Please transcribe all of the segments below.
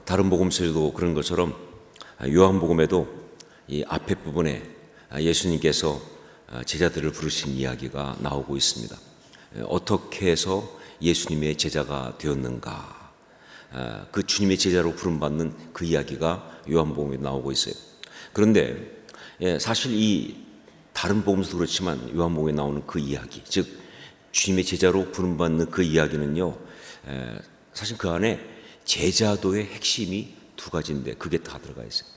다른 복음서에도 그런 것처럼 요한복음에도 이 앞에 부분에 예수님께서 제자들을 부르신 이야기가 나오고 있습니다. 어떻게 해서 예수님의 제자가 되었는가, 그 주님의 제자로 부름받는 그 이야기가 요한복음에 나오고 있어요. 그런데 사실 이 다른 복음서도 그렇지만 요한복음에 나오는 그 이야기, 즉 주님의 제자로 부름받는 그 이야기는요, 사실 그 안에 제자도의 핵심이 두 가지인데 그게 다 들어가 있어요.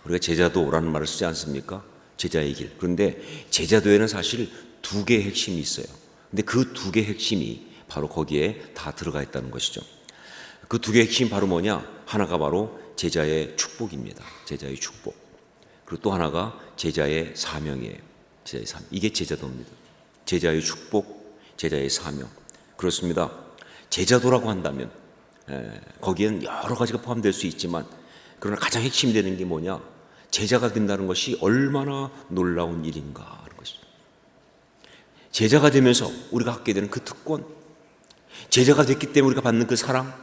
우리가 제자도라는 말을 쓰지 않습니까? 제자의 길. 그런데 제자도에는 사실 두 개의 핵심이 있어요. 근데 그 두 개의 핵심이 바로 거기에 다 들어가 있다는 것이죠. 그 두 개의 핵심이 바로 뭐냐? 하나가 바로 제자의 축복입니다. 제자의 축복. 그리고 또 하나가 제자의 사명이에요. 제자의 사명. 이게 제자도입니다. 제자의 축복, 제자의 사명. 그렇습니다. 제자도라고 한다면 거기에는 여러 가지가 포함될 수 있지만, 그러나 가장 핵심이 되는 게 뭐냐? 제자가 된다는 것이 얼마나 놀라운 일인가 하는 것이죠. 제자가 되면서 우리가 갖게 되는 그 특권, 제자가 됐기 때문에 우리가 받는 그 사랑,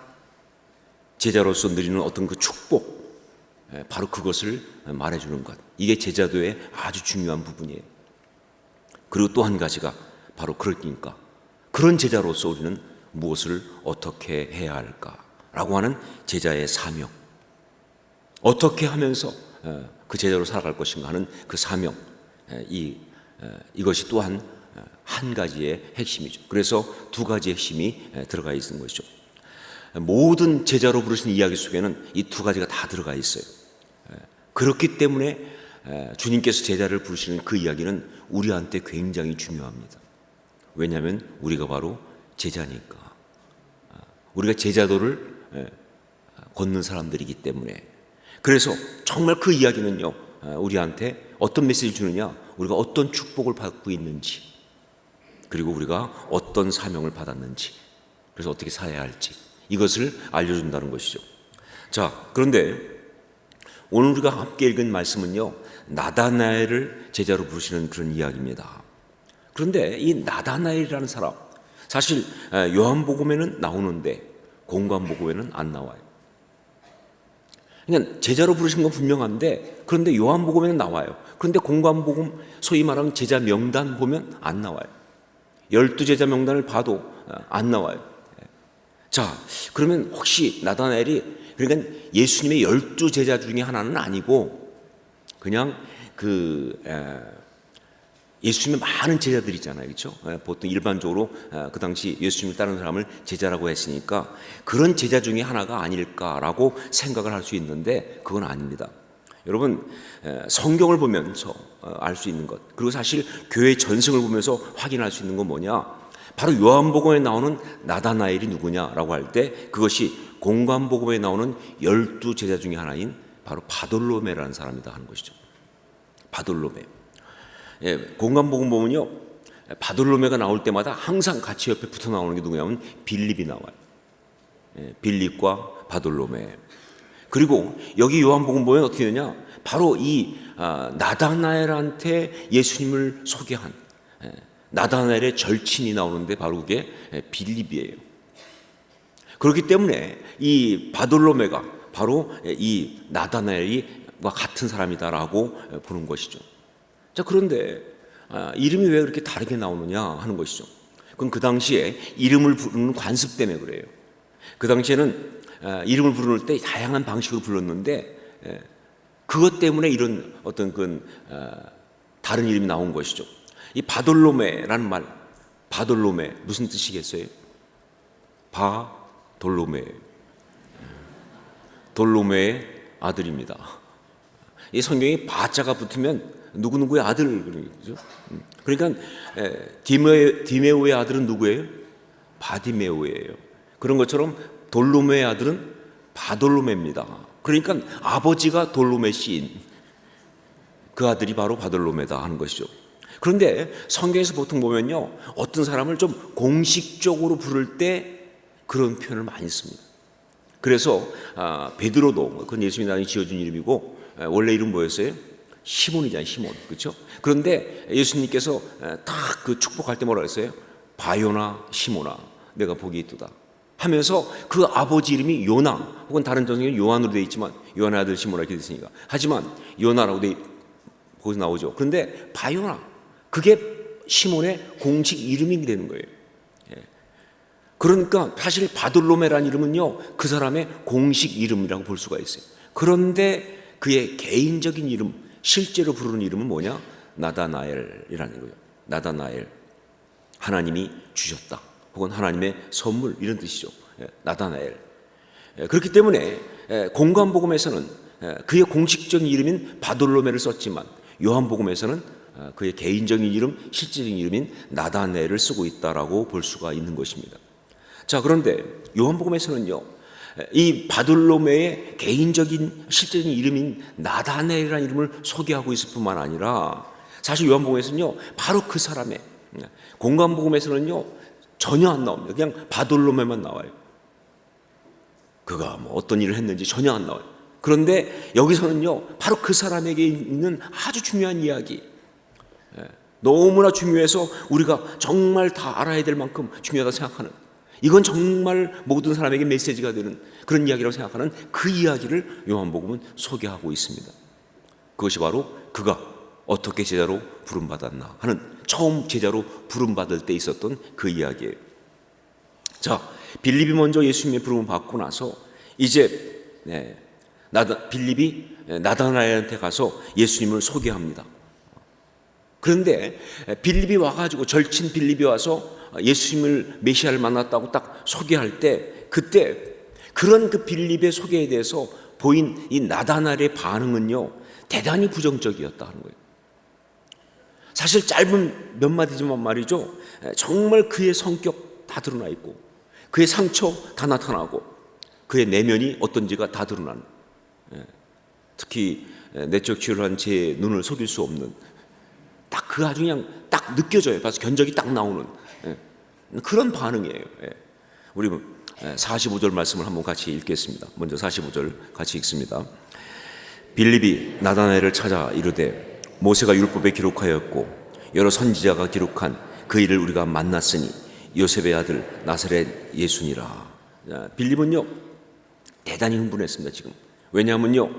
제자로서 누리는 어떤 그 축복, 바로 그것을 말해주는 것, 이게 제자도의 아주 중요한 부분이에요. 그리고 또 한 가지가 바로 그러니까 그런 제자로서 우리는 무엇을 어떻게 해야 할까라고 하는 제자의 사명, 어떻게 하면서 그 제자로 살아갈 것인가 하는 그 사명, 이것이 또한 한 가지의 핵심이죠. 그래서 두 가지의 핵심이 들어가 있는 것이죠. 모든 제자로 부르신 이야기 속에는 이 두 가지가 다 들어가 있어요. 그렇기 때문에 주님께서 제자를 부르시는 그 이야기는 우리한테 굉장히 중요합니다. 왜냐하면 우리가 바로 제자니까. 우리가 제자도를 걷는 사람들이기 때문에. 그래서 정말 그 이야기는요, 우리한테 어떤 메시지를 주느냐, 우리가 어떤 축복을 받고 있는지, 그리고 우리가 어떤 사명을 받았는지, 그래서 어떻게 살아야 할지, 이것을 알려준다는 것이죠. 자, 그런데 오늘 우리가 함께 읽은 말씀은요, 나다나엘을 제자로 부르시는 그런 이야기입니다. 그런데 이 나다나엘이라는 사람, 사실 요한복음에는 나오는데 공관복음에는 안 나와요. 그러니까 제자로 부르신 건 분명한데, 그런데 요한복음에는 나와요. 그런데 공관복음, 소위 말하는 제자 명단 보면 안 나와요. 12제자 명단을 봐도 안 나와요. 자, 그러면 혹시 나다나엘이, 그러니까 예수님의 12제자 중에 하나는 아니고 그냥 예수님의 많은 제자들이 있잖아요, 그렇죠? 보통 일반적으로 그 당시 예수님을 따르는 사람을 제자라고 했으니까 그런 제자 중에 하나가 아닐까라고 생각을 할 수 있는데 그건 아닙니다. 여러분, 성경을 보면서 알 수 있는 것, 그리고 사실 교회 전승을 보면서 확인할 수 있는 건 뭐냐? 바로 요한복음에 나오는 나다나엘이 누구냐라고 할 때 그것이 공관복음에 나오는 12제자 중에 하나인 바로 바돌로메라는 사람이다 하는 것이죠. 바돌로메. 공관복음 보면요, 바돌로메가 나올 때마다 항상 같이 옆에 붙어 나오는 게 누구냐면 빌립이 나와요. 빌립과 바돌로메. 그리고 여기 요한복음 보면 어떻게 되냐? 바로 이 나다나엘한테 예수님을 소개한 나다나엘의 절친이 나오는데 바로 그게 빌립이에요. 그렇기 때문에 이 바돌로메가 바로 이 나다나엘과 같은 사람이다라고 보는 것이죠. 자, 그런데 이름이 왜 그렇게 다르게 나오느냐 하는 것이죠. 그건 그 당시에 이름을 부르는 관습 때문에 그래요. 그 당시에는 이름을 부를 때 다양한 방식으로 불렀는데 그것 때문에 이런 어떤 다른 이름이 나온 것이죠. 이 바돌로메라는 말, 바돌로메 무슨 뜻이겠어요? 바돌로메, 돌로메의 아들입니다. 이 성경에 바자가 붙으면 누구누구의 아들, 그러죠. 그러니까 디메오의 아들은 누구예요? 바디메오예요. 그런 것처럼 돌로메의 아들은 바돌로메입니다. 그러니까 아버지가 돌로메 씨인 그 아들이 바로 바돌로메다 하는 것이죠. 그런데 성경에서 보통 보면요, 어떤 사람을 좀 공식적으로 부를 때 그런 표현을 많이 씁니다. 그래서 베드로도, 그건 예수님이 나중에 지어준 이름이고 원래 이름 뭐였어요? 시몬이잖아요, 시몬. 그렇죠? 그런데 예수님께서 딱 그 축복할 때 뭐라 했어요? 바요나 시몬아, 내가 복이 있도다 하면서 그 아버지 이름이 요나, 혹은 다른 전성에는 요한으로 되어 있지만 요한의 아들 시몬이라 되어 있으니까. 하지만 요나라고 거기서 나오죠. 그런데 바요나, 그게 시몬의 공식 이름이 되는 거예요. 그러니까 사실 바돌로메라는 이름은요, 그 사람의 공식 이름이라고 볼 수가 있어요. 그런데 그의 개인적인 이름, 실제로 부르는 이름은 뭐냐? 나다나엘이라는 거예요. 나다나엘, 하나님이 주셨다, 혹은 하나님의 선물, 이런 뜻이죠. 나다나엘. 그렇기 때문에 공관복음에서는 그의 공식적인 이름인 바돌로메를 썼지만 요한복음에서는 그의 개인적인 이름, 실질적인 이름인 나다나엘을 쓰고 있다라고 볼 수가 있는 것입니다. 자, 그런데 요한복음에서는요, 이 바돌로메의 개인적인 실제적인 이름인 나다나엘이라는 이름을 소개하고 있을 뿐만 아니라 사실 요한복음에서는요, 바로 그 사람의, 공관복음에서는요 전혀 안 나옵니다. 그냥 바돌로메만 나와요. 그가 뭐 어떤 일을 했는지 전혀 안 나와요. 그런데 여기서는요, 바로 그 사람에게 있는 아주 중요한 이야기, 너무나 중요해서 우리가 정말 다 알아야 될 만큼 중요하다고 생각하는, 이건 정말 모든 사람에게 메시지가 되는 그런 이야기라고 생각하는 그 이야기를 요한복음은 소개하고 있습니다. 그것이 바로 그가 어떻게 제자로 부름받았나 하는, 처음 제자로 부름받을 때 있었던 그 이야기예요. 자, 빌립이 먼저 예수님의 부름을 받고 나서 이제 빌립이 나다나엘한테 가서 예수님을 소개합니다. 그런데 빌립이 와가지고, 절친 빌립이 와서 예수님을, 메시아를 만났다고 딱 소개할 때, 그때 그런 그 빌립의 소개에 대해서 보인 이 나다나엘의 반응은요, 대단히 부정적이었다 하는 거예요. 사실 짧은 몇 마디지만 말이죠, 정말 그의 성격 다 드러나 있고, 그의 상처 다 나타나고, 그의 내면이 어떤지가 다 드러나는, 특히 내적 치유한 제 눈을 속일 수 없는, 딱 그 아주 그냥 딱 느껴져요. 그래서 견적이 딱 나오는 그런 반응이에요. 우리 45절 말씀을 한번 같이 읽겠습니다. 먼저 45절 같이 읽습니다. 빌립이 나다나엘을 찾아 이르되 모세가 율법에 기록하였고 여러 선지자가 기록한 그 일을 우리가 만났으니 요셉의 아들 나사렛 예수니라. 빌립은요 대단히 흥분했습니다. 지금 왜냐하면요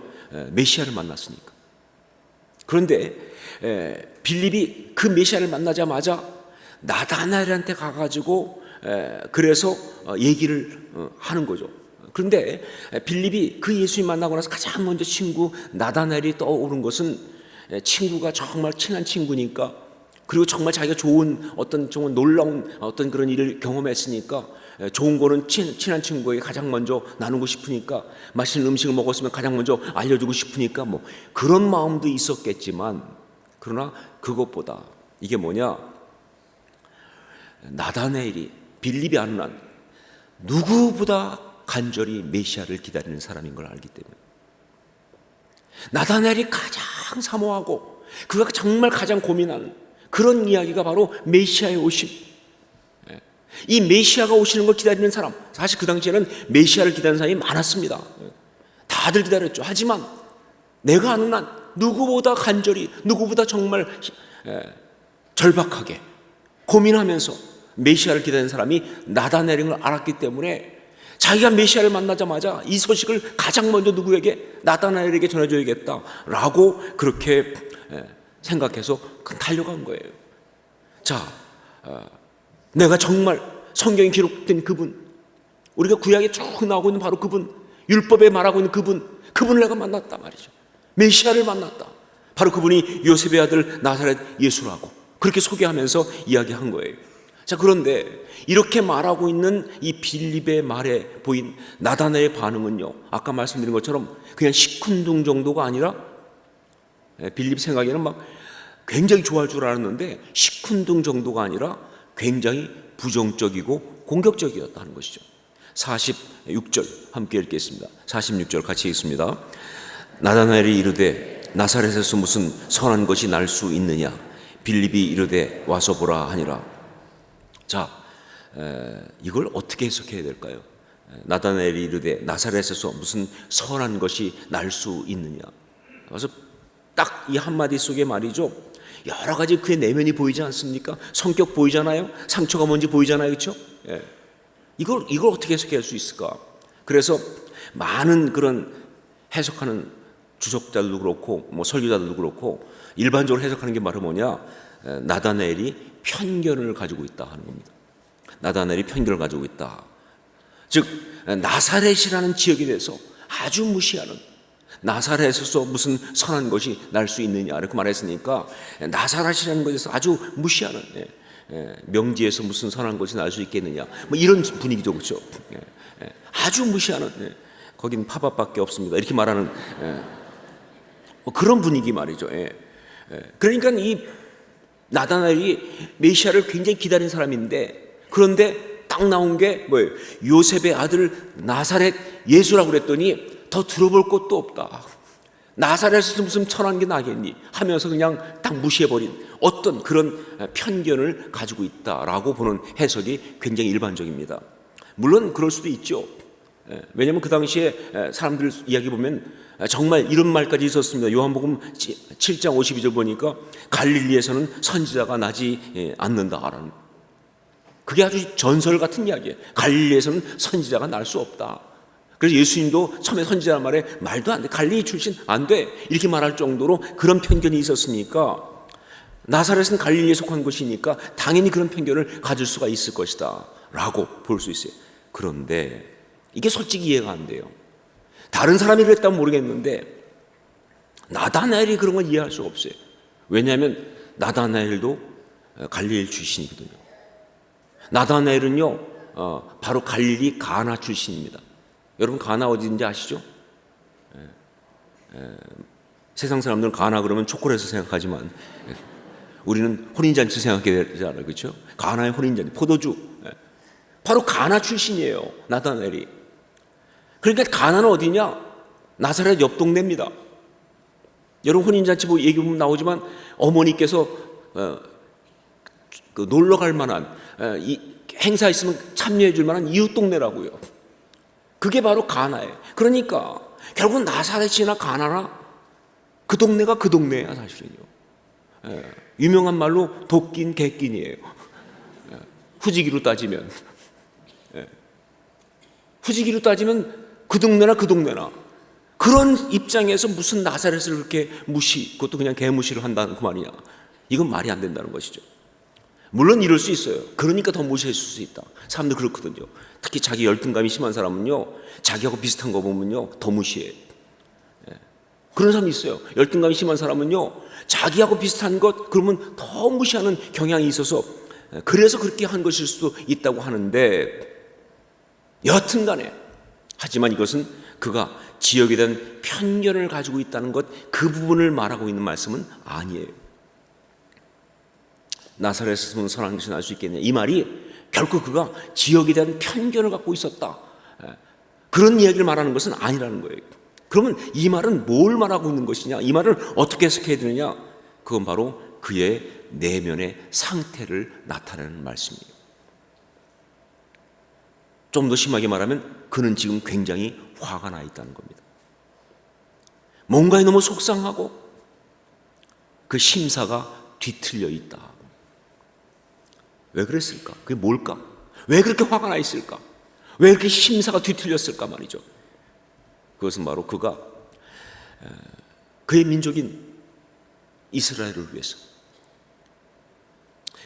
메시아를 만났으니까. 그런데 빌립이 그 메시아를 만나자마자 나다나엘한테 가가지고 그래서 얘기를 하는 거죠. 그런데 빌립이 그 예수님 만나고 나서 가장 먼저 친구 나다나엘이 떠오른 것은, 친구가 정말 친한 친구니까, 그리고 정말 자기가 좋은 정말 놀라운 어떤 그런 일을 경험했으니까 좋은 거는 친한 친구에게 가장 먼저 나누고 싶으니까, 맛있는 음식을 먹었으면 가장 먼저 알려주고 싶으니까 뭐 그런 마음도 있었겠지만, 그러나 그것보다 이게 뭐냐, 나다나엘이, 빌립이 아는 한 누구보다 간절히 메시아를 기다리는 사람인 걸 알기 때문에, 나다나엘이 가장 사모하고 그가 정말 가장 고민하는 그런 이야기가 바로 메시아의 오심. 이 메시아가 오시는 걸 기다리는 사람, 사실 그 당시에는 메시아를 기다리는 사람이 많았습니다. 다들 기다렸죠. 하지만 내가 아는 한 누구보다 간절히, 누구보다 정말 절박하게 고민하면서 메시아를 기다리는 사람이 나다나엘인 걸 알았기 때문에 자기가 메시아를 만나자마자 이 소식을 가장 먼저 누구에게? 나다나엘에게 전해줘야겠다라고 그렇게 생각해서 달려간 거예요. 자, 내가 정말 성경에 기록된 그분, 우리가 구약에 쭉 나오고 있는 바로 그분, 율법에 말하고 있는 그분을 내가 만났다 말이죠. 메시아를 만났다. 바로 그분이 요셉의 아들 나사렛 예수라고 그렇게 소개하면서 이야기한 거예요. 자, 그런데 이렇게 말하고 있는 이 빌립의 말에 보인 나다나엘의 반응은요, 아까 말씀드린 것처럼 그냥 시큰둥 정도가 아니라, 빌립 생각에는 막 굉장히 좋아할 줄 알았는데 시큰둥 정도가 아니라 굉장히 부정적이고 공격적이었다는 것이죠. 46절 함께 읽겠습니다. 46절 같이 읽습니다. 나다나엘이 이르되 나사렛에서 무슨 선한 것이 날 수 있느냐? 빌립이 이르되 와서 보라 하니라. 자, 이걸 어떻게 해석해야 될까요? 나다나엘이 이르되 나사렛에서 무슨 선한 것이 날 수 있느냐? 그래서 딱 이 한마디 속에 말이죠, 여러 가지 그의 내면이 보이지 않습니까? 성격 보이잖아요. 상처가 뭔지 보이잖아요. 그렇죠? 이걸 어떻게 해석할 수 있을까? 그래서 많은 그런 해석하는 주석자들도 그렇고 뭐 설교자들도 그렇고 일반적으로 해석하는 게 바로 뭐냐, 나다나엘이 편견을 가지고 있다 하는 겁니다. 나다나엘이 편견을 가지고 있다. 즉 나사렛이라는 지역에 대해서 아주 무시하는, 나사렛에서 무슨 선한 것이 날 수 있느냐 이렇게 말했으니까 나사렛이라는 것에서 아주 무시하는, 명지에서 무슨 선한 것이 날 수 있겠느냐 뭐 이런 분위기죠, 그렇죠? 아주 무시하는, 거긴 파밥밖에 없습니다 이렇게 말하는 뭐 그런 분위기 말이죠. 그러니까 이 나다나엘이 메시아를 굉장히 기다린 사람인데, 그런데 딱 나온 게 뭐예요? 요셉의 아들 나사렛 예수라고 그랬더니 더 들어볼 것도 없다. 나사렛에서 무슨 천한 게 나겠니 하면서 그냥 딱 무시해버린 어떤 그런 편견을 가지고 있다라고 보는 해석이 굉장히 일반적입니다. 물론 그럴 수도 있죠. 왜냐하면 그 당시에 사람들 이야기 보면 정말 이런 말까지 있었습니다. 요한복음 7장 52절 보니까 갈릴리에서는 선지자가 나지 않는다라는, 그게 아주 전설 같은 이야기예요. 갈릴리에서는 선지자가 날 수 없다. 그래서 예수님도 처음에 선지자란 말에 말도 안 돼, 갈릴리 출신 안 돼 이렇게 말할 정도로 그런 편견이 있었으니까, 나사렛은 갈릴리에 속한 것이니까 당연히 그런 편견을 가질 수가 있을 것이다 라고 볼 수 있어요. 그런데 이게 솔직히 이해가 안 돼요. 다른 사람이 그랬다면 모르겠는데 나다나엘이 그런 건 이해할 수가 없어요. 왜냐하면 나다나엘도 갈릴리 출신이거든요. 나다나엘은요 바로 갈릴리 가나 출신입니다. 여러분 가나 어디인지 아시죠? 세상 사람들은 가나 그러면 초콜릿을 생각하지만 우리는 혼인잔치 생각하게 되잖아요, 그렇죠? 가나의 혼인잔치, 포도주, 바로 가나 출신이에요, 나다나엘이. 그러니까 가나는 어디냐? 나사렛 옆 동네입니다. 여러분 혼인잔치 얘기 보면 나오지만 어머니께서 그 놀러 갈 만한 이 행사 있으면 참여해 줄 만한 이웃 동네라고요. 그게 바로 가나예요. 그러니까 결국은 나사렛이나 가나나 그 동네가 그 동네야 사실은요. 유명한 말로 도끼인 개끼니에요. 후지기로 따지면 그 동네나 그 동네나, 그런 입장에서 무슨 나사렛을 그렇게 그것도 그냥 개무시를 한다는 그 말이냐, 이건 말이 안 된다는 것이죠. 물론 이럴 수 있어요. 그러니까 더 무시했을 수 있다. 사람들 그렇거든요. 특히 자기 열등감이 심한 사람은요, 자기하고 비슷한 거 보면요 더 무시해. 그런 사람이 있어요. 열등감이 심한 사람은요, 자기하고 비슷한 것 그러면 더 무시하는 경향이 있어서 그래서 그렇게 한 것일 수도 있다고 하는데, 여하튼 간에, 하지만 이것은 그가 지역에 대한 편견을 가지고 있다는 것, 그 부분을 말하고 있는 말씀은 아니에요. 나사렛에서 선한 것이 날 수 있겠냐, 이 말이 결코 그가 지역에 대한 편견을 갖고 있었다, 그런 이야기를 말하는 것은 아니라는 거예요. 그러면 이 말은 뭘 말하고 있는 것이냐, 이 말을 어떻게 해석해야 되느냐, 그건 바로 그의 내면의 상태를 나타내는 말씀이에요. 좀 더 심하게 말하면 그는 지금 굉장히 화가 나 있다는 겁니다. 뭔가에 너무 속상하고 그 심사가 뒤틀려 있다. 왜 그랬을까? 그게 뭘까? 왜 그렇게 화가 나 있을까? 왜 그렇게 심사가 뒤틀렸을까 말이죠. 그것은 바로 그가 그의 민족인 이스라엘을 위해서,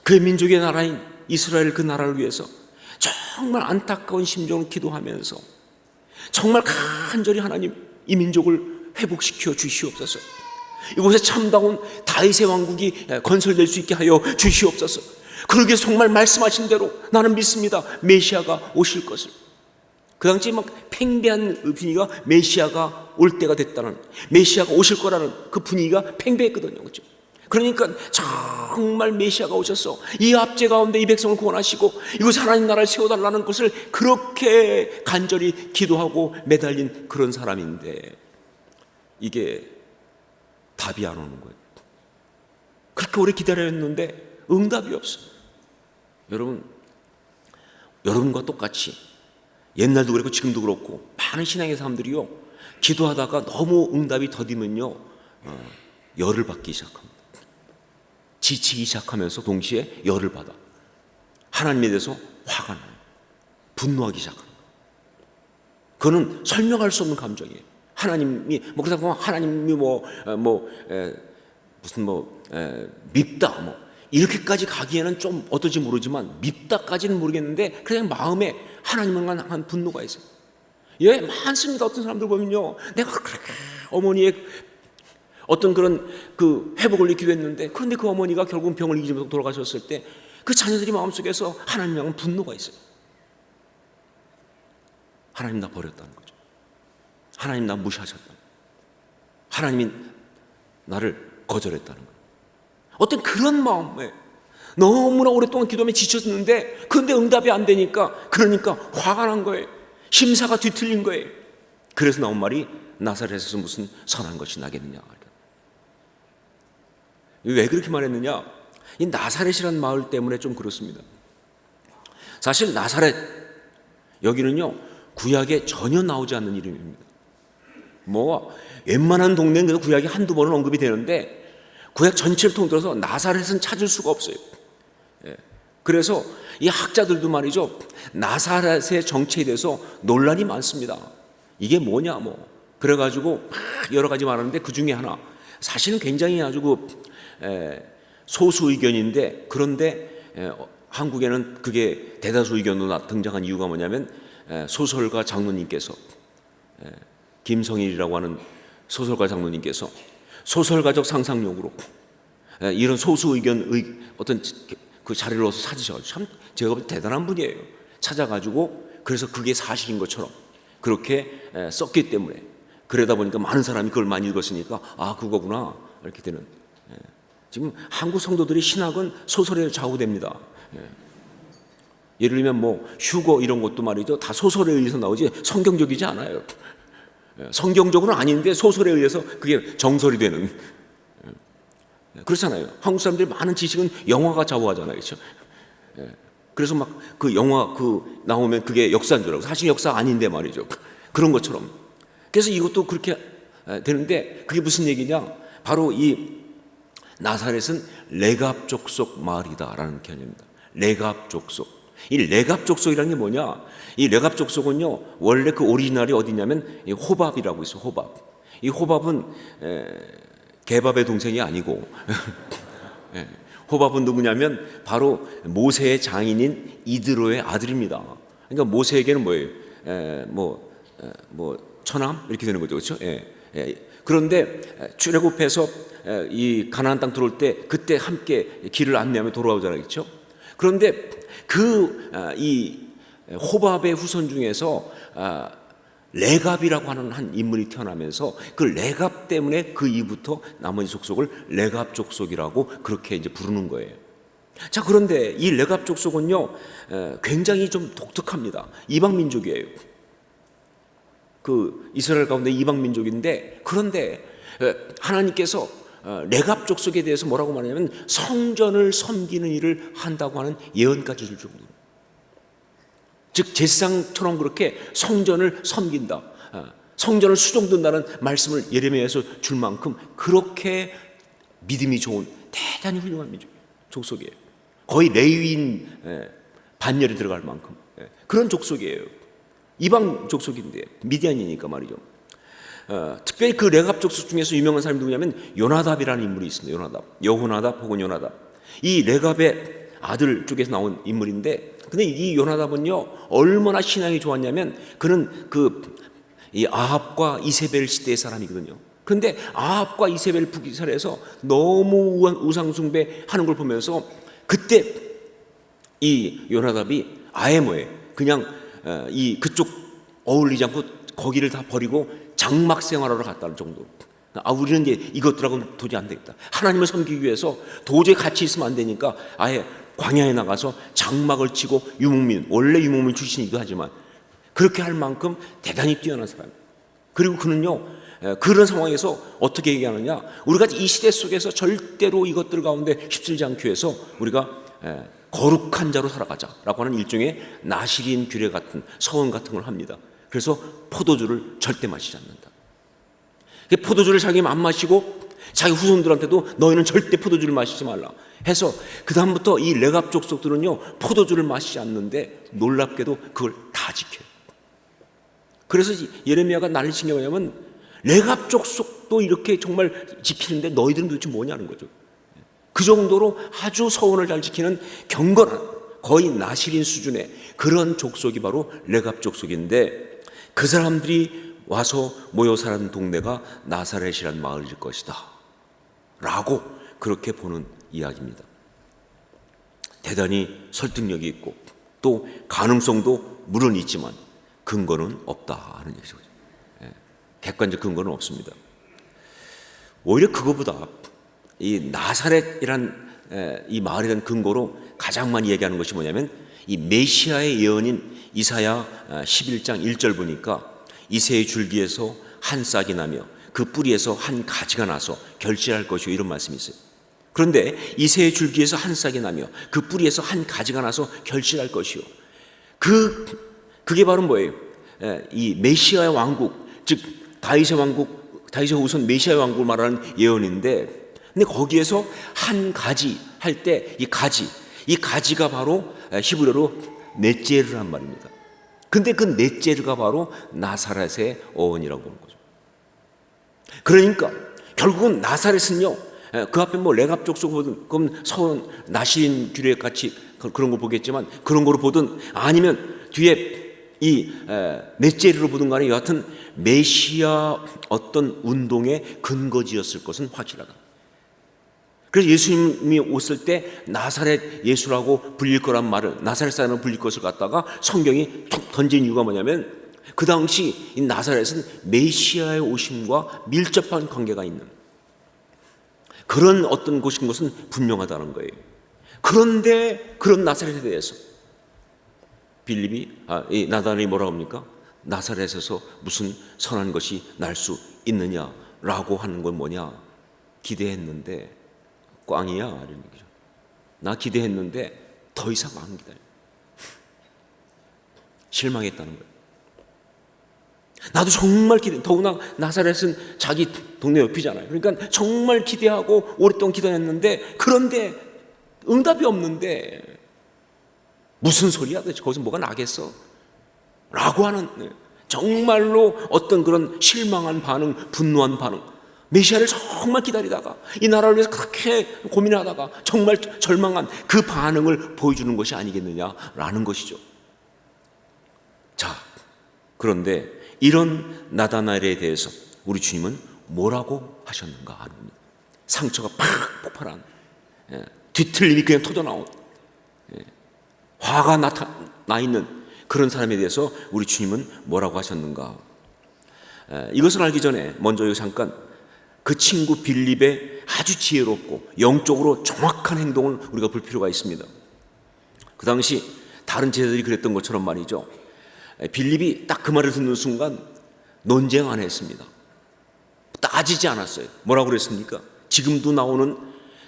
그의 민족의 나라인 이스라엘 그 나라를 위해서 정말 안타까운 심정으로 기도하면서 정말 간절히 하나님 이 민족을 회복시켜 주시옵소서, 이곳에 참다운 다윗의 왕국이 건설될 수 있게 하여 주시옵소서. 그러기에 정말 말씀하신 대로 나는 믿습니다, 메시아가 오실 것을. 그 당시에 막 팽배한 분위기가 메시아가 올 때가 됐다는, 메시아가 오실 거라는 그 분위기가 팽배했거든요, 그렇죠? 그러니까 정말 메시아가 오셔서 이 압제 가운데 이 백성을 구원하시고 이곳에 하나님 나라를 세워달라는 것을 그렇게 간절히 기도하고 매달린 그런 사람인데, 이게 답이 안 오는 거예요. 그렇게 오래 기다렸는데 응답이 없어요. 여러분과 똑같이 옛날도 그렇고 지금도 그렇고 많은 신앙의 사람들이요, 기도하다가 너무 응답이 더디면요 열을 받기 시작합니다. 지치기 시작하면서 동시에 열을 받아 하나님에 대해서 화가 나요. 분노하기 시작합니다. 그거는 설명할 수 없는 감정이에요. 하나님이 그러다 보면 하나님이 밉다 이렇게까지 가기에는 좀 어떨지 모르지만, 밉다까지는 모르겠는데 그냥 마음에 하나님을 향한 분노가 있어요. 예, 많습니다. 어떤 사람들 보면요, 내가 그렇게 어머니의 어떤 그런 그 회복을 잊기도 했는데, 그런데 그 어머니가 결국은 병을 이기면서 돌아가셨을 때 그 자녀들이 마음속에서 하나님을 향한 분노가 있어요. 하나님 나 버렸다는 거죠. 하나님 나 무시하셨다. 하나님이 나를 거절했다는 거예요. 어떤 그런 마음에 너무나 오랫동안 기도하며 지쳤는데, 그런데 응답이 안 되니까, 그러니까 화가 난 거예요. 심사가 뒤틀린 거예요. 그래서 나온 말이 나사렛에서 무슨 선한 것이 나겠느냐. 왜 그렇게 말했느냐? 이 나사렛이라는 마을 때문에 좀 그렇습니다. 사실 나사렛, 여기는요 구약에 전혀 나오지 않는 이름입니다. 웬만한 동네는 그래도 구약이 한두 번은 언급이 되는데, 구약 전체를 통틀어서 나사렛은 찾을 수가 없어요. 그래서 이 학자들도 말이죠, 나사렛의 정체에 대해서 논란이 많습니다. 이게 뭐냐 그래가지고 여러 가지 말하는데, 그 중에 하나, 사실은 굉장히 아주 소수 의견인데, 그런데 한국에는 그게 대다수 의견으로 등장한 이유가 뭐냐면, 소설가 장로님께서, 김성일이라고 하는 소설가 장로님께서 소설가적 상상력으로 이런 소수 의견 어떤 그 자료를 얻어서 찾으셔가지고, 참 제가 볼 때 대단한 분이에요. 찾아가지고 그래서 그게 사실인 것처럼 그렇게 썼기 때문에, 그러다 보니까 많은 사람이 그걸 많이 읽었으니까 그거구나 이렇게 되는. 지금 한국 성도들이 신학은 소설에 좌우됩니다. 예를 들면 휴거 이런 것도 말이죠, 다 소설에 의해서 나오지 성경적이지 않아요. 성경적으로는 아닌데 소설에 의해서 그게 정설이 되는. 그렇잖아요. 한국 사람들이 많은 지식은 영화가 좌우하잖아요, 그렇죠? 그래서 막 그 영화 나오면 그게 역사인 줄 알고, 사실 역사가 아닌데 말이죠. 그런 것처럼. 그래서 이것도 그렇게 되는데, 그게 무슨 얘기냐? 바로 이 나사렛은 레갑 족속 마을이다라는 개념입니다. 레갑 족속. 이 레갑 족속이라는 게 뭐냐? 이 레갑 족속은요, 원래 그 오리지널이 어디냐면 이 호밥이라고 있어요. 호밥. 이 호밥은 개밥의 동생이 아니고 호밥은 누구냐면 바로 모세의 장인인 이드로의 아들입니다. 그러니까 모세에게는 뭐예요? 처남 이렇게 되는 거죠, 그렇죠? 그런데 출애굽해서 이 가나안 땅 들어올 때 그때 함께 길을 안내하며 돌아오잖아요, 그렇죠? 그런데 이 호밥의 후손 중에서 레갑이라고 하는 한 인물이 태어나면서, 그 레갑 때문에 그 이후부터 나머지 족속을 레갑 족속이라고 그렇게 이제 부르는 거예요. 자, 그런데 이 레갑 족속은요 굉장히 좀 독특합니다. 이방 민족이에요. 그 이스라엘 가운데 이방 민족인데, 그런데 하나님께서 레갑 족속에 대해서 뭐라고 말하냐면 성전을 섬기는 일을 한다고 하는 예언까지 줄 정도로, 즉 제사장처럼 그렇게 성전을 섬긴다, 성전을 수종든다는 말씀을 예레미야에서 줄 만큼 그렇게 믿음이 좋은 대단히 훌륭한 민족이에요. 족속이에요. 거의 레위인 반열에 들어갈 만큼 그런 족속이에요. 이방 족속인데 미디안이니까 말이죠. 특별히 그 레갑 족속 중에서 유명한 사람이 누구냐면 요나답이라는 인물이 있습니다. 여호나답 혹은 요나답. 이 레갑의 아들 쪽에서 나온 인물인데, 근데 이 요나답은요 얼마나 신앙이 좋았냐면, 그는 이 아합과 이세벨 시대의 사람이거든요. 그런데 아합과 이세벨 북이스라엘에서 너무 우상숭배하는 걸 보면서, 그때 이 요나답이 아예 그냥 그쪽 어울리지 않고 거기를 다 버리고 장막 생활하러 갔다는 정도. 우리는 이제 이것들하고는 도저히 안 되겠다. 하나님을 섬기기 위해서 도저히 같이 있으면 안 되니까 아예 광야에 나가서 장막을 치고 원래 유목민 출신이기도 하지만 그렇게 할 만큼 대단히 뛰어난 사람. 그리고 그는요 그런 상황에서 어떻게 얘기하느냐, 우리가 이 시대 속에서 절대로 이것들 가운데 휩쓸지 않기 위해서 우리가 거룩한 자로 살아가자라고 하는 일종의 나시린 규례 같은 서원 같은 걸 합니다. 그래서 포도주를 절대 마시지 않는다. 포도주를 자기는 안 마시고 자기 후손들한테도 너희는 절대 포도주를 마시지 말라 해서, 그 다음부터 이 레갑 족속들은요 포도주를 마시지 않는데 놀랍게도 그걸 다 지켜요. 그래서 예레미야가 난리친 게 뭐냐면 레갑 족속도 이렇게 정말 지키는데 너희들은 도대체 뭐냐는 거죠. 그 정도로 아주 서원을 잘 지키는 경건한 거의 나실인 수준의 그런 족속이 바로 레갑 족속인데, 그 사람들이 와서 모여 사는 동네가 나사렛이란 마을일 것이다 라고 그렇게 보는 이야기입니다. 대단히 설득력이 있고 또 가능성도 물론 있지만 근거는 없다 하는 얘기죠. 객관적 근거는 없습니다. 오히려 그거보다 이 나사렛이란 이 마을이란 근거로 가장 많이 얘기하는 것이 뭐냐면 이 메시아의 예언인 이사야 11장 1절 보니까 이새의 줄기에서 한 싹이 나며 그 뿌리에서 한 가지가 나서 결실할 것이요, 이런 말씀이 있어요. 그런데 이새의 줄기에서 한 싹이 나며 그 뿌리에서 한 가지가 나서 결실할 것이요, 그게 바로 뭐예요? 이 메시아의 왕국, 즉 다윗의 왕국, 다윗의 우선 메시아의 왕국을 말하는 예언인데, 근데 거기에서 한 가지 할 때 이 가지가 바로 히브리어로 넷제르란 말입니다. 근데 그 넷제르가 바로 나사렛의 어원이라고 보는 거죠. 그러니까 결국은 나사렛은요, 그 앞에 뭐 레갑 족속을 보든 서원 나시린 규례 같이 그런 걸 보겠지만 그런 거로 보든 아니면 뒤에 이 넷제르로 보든 간에 여하튼 메시아 어떤 운동의 근거지였을 것은 확실하다. 그래서 예수님이 오실 때 나사렛 예수라고 불릴 거란 말을, 나사렛 사람을 불릴 것을 갖다가 성경이 툭 던진 이유가 뭐냐면 그 당시 이 나사렛은 메시아의 오심과 밀접한 관계가 있는 그런 어떤 곳인 것은 분명하다는 거예요. 그런데 그런 나사렛에 대해서 이 나단이 뭐라고 합니까? 나사렛에서 무슨 선한 것이 날 수 있느냐라고 하는 건 뭐냐? 기대했는데 꽝이야 이런 얘기죠. 나 기대했는데 더 이상 안 기다려. 실망했다는 거예요. 나도 정말 더구나 나사렛은 자기 동네 옆이잖아요. 그러니까 정말 기대하고 오랫동안 기도했는데 그런데 응답이 없는데 무슨 소리야 도대체, 거기서 뭐가 나겠어? 라고 하는 정말로 어떤 그런 실망한 반응, 분노한 반응, 메시아를 정말 기다리다가 이 나라를 위해서 그렇게 고민하다가 정말 절망한 그 반응을 보여주는 것이 아니겠느냐라는 것이죠. 자, 그런데 이런 나다나엘에 대해서 우리 주님은 뭐라고 하셨는가 하는 겁니다. 상처가 팍 폭발한, 뒤틀림이 그냥 터져나온, 화가 나 있는 그런 사람에 대해서 우리 주님은 뭐라고 하셨는가. 이것을 알기 전에 먼저 잠깐 그 친구 빌립의 아주 지혜롭고 영적으로 정확한 행동을 우리가 볼 필요가 있습니다. 그 당시 다른 제자들이 그랬던 것처럼 말이죠, 빌립이 딱 그 말을 듣는 순간 논쟁 안 했습니다. 따지지 않았어요. 뭐라고 그랬습니까? 지금도 나오는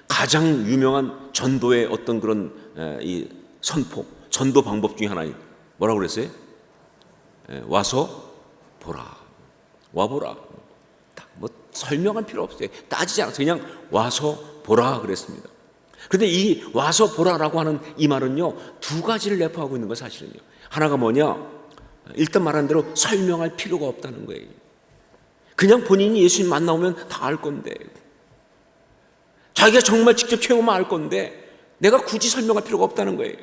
가장 유명한 전도의 어떤 그런 이 선포, 전도 방법 중에 하나인 뭐라고 그랬어요? 와서 보라. 와보라. 뭐 설명할 필요 없어요. 따지지 않았어요. 그냥 와서 보라 그랬습니다. 그런데 이 와서 보라라고 하는 이 말은요, 두 가지를 내포하고 있는 거예요. 사실은요, 하나가 뭐냐, 일단 말한 대로 설명할 필요가 없다는 거예요. 그냥 본인이 예수님 만나오면 다 알 건데, 자기가 정말 직접 체험하면 알 건데 내가 굳이 설명할 필요가 없다는 거예요.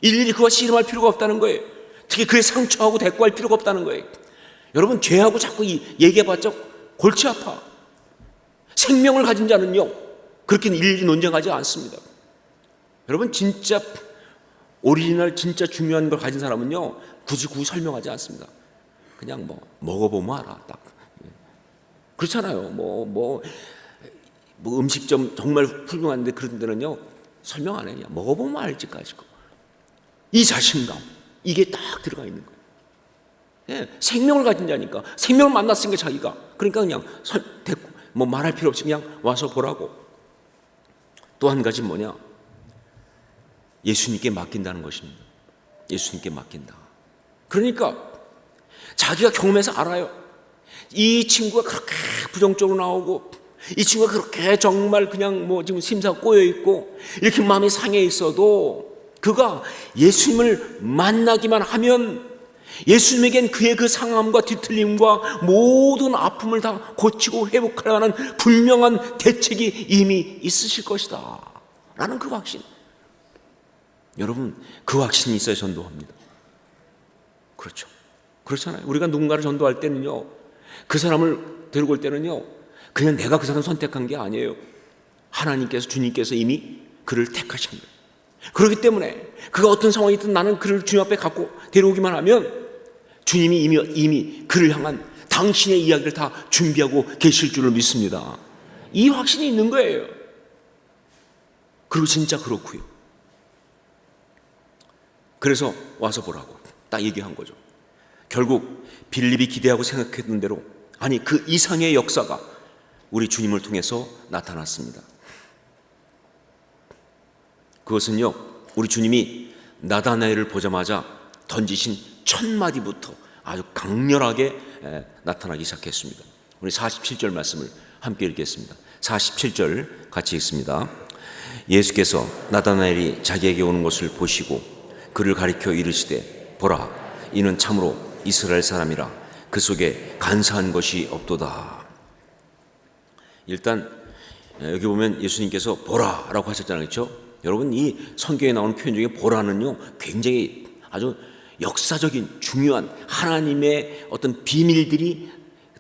일일이 그와 씨름할 필요가 없다는 거예요. 특히 그의 상처하고 대꾸할 필요가 없다는 거예요. 여러분, 죄하고 자꾸 얘기해봤자 골치 아파. 생명을 가진 자는요 그렇게 일일이 논쟁하지 않습니다. 여러분, 진짜 오리지널 진짜 중요한 걸 가진 사람은요 굳이 설명하지 않습니다. 그냥 뭐 먹어보면 알아. 딱 그렇잖아요. 뭐 음식점 정말 훌륭한데 그런 데는요 설명 안 해요. 먹어보면 알지까지. 이 자신감, 이게 딱 들어가 있는 거예요. 생명을 가진 자니까, 생명을 만났으니까 자기가, 그러니까 그냥 뭐 말할 필요 없이 그냥 와서 보라고. 또 한 가지 뭐냐, 예수님께 맡긴다는 것입니다. 예수님께 맡긴다. 그러니까 자기가 경험해서 알아요. 이 친구가 그렇게 부정적으로 나오고, 이 친구가 그렇게 정말 그냥 뭐 지금 심사가 꼬여 있고 이렇게 마음이 상해 있어도 그가 예수님을 만나기만 하면 예수님에겐 그의 그 상함과 뒤틀림과 모든 아픔을 다 고치고 회복하려 하는 분명한 대책이 이미 있으실 것이다 라는 그 확신. 여러분, 그 확신이 있어야 전도합니다. 그렇죠. 그렇잖아요. 우리가 누군가를 전도할 때는요, 그 사람을 데리고 올 때는요, 그냥 내가 그 사람 선택한 게 아니에요. 하나님께서, 주님께서 이미 그를 택하신 거예요. 그렇기 때문에 그가 어떤 상황이든 나는 그를 주님 앞에 갖고 데려오기만 하면 주님이 이미 그를 향한 당신의 이야기를 다 준비하고 계실 줄을 믿습니다. 이 확신이 있는 거예요. 그리고 진짜 그렇고요. 그래서 와서 보라고 딱 얘기한 거죠. 결국 빌립이 기대하고 생각했던 대로, 아니 그 이상의 역사가 우리 주님을 통해서 나타났습니다. 그것은요, 우리 주님이 나다나엘을 보자마자 던지신 첫 마디부터 아주 강렬하게 나타나기 시작했습니다. 우리 47절 말씀을 함께 읽겠습니다. 47절 같이 읽습니다. 예수께서 나다나엘이 자기에게 오는 것을 보시고 그를 가리켜 이르시되 보라, 이는 참으로 이스라엘 사람이라 그 속에 간사한 것이 없도다. 일단 여기 보면 예수님께서 보라라고 하셨잖아요. 그렇죠? 여러분, 이 성경에 나오는 표현 중에 보라는요, 굉장히 아주 역사적인 중요한 하나님의 어떤 비밀들이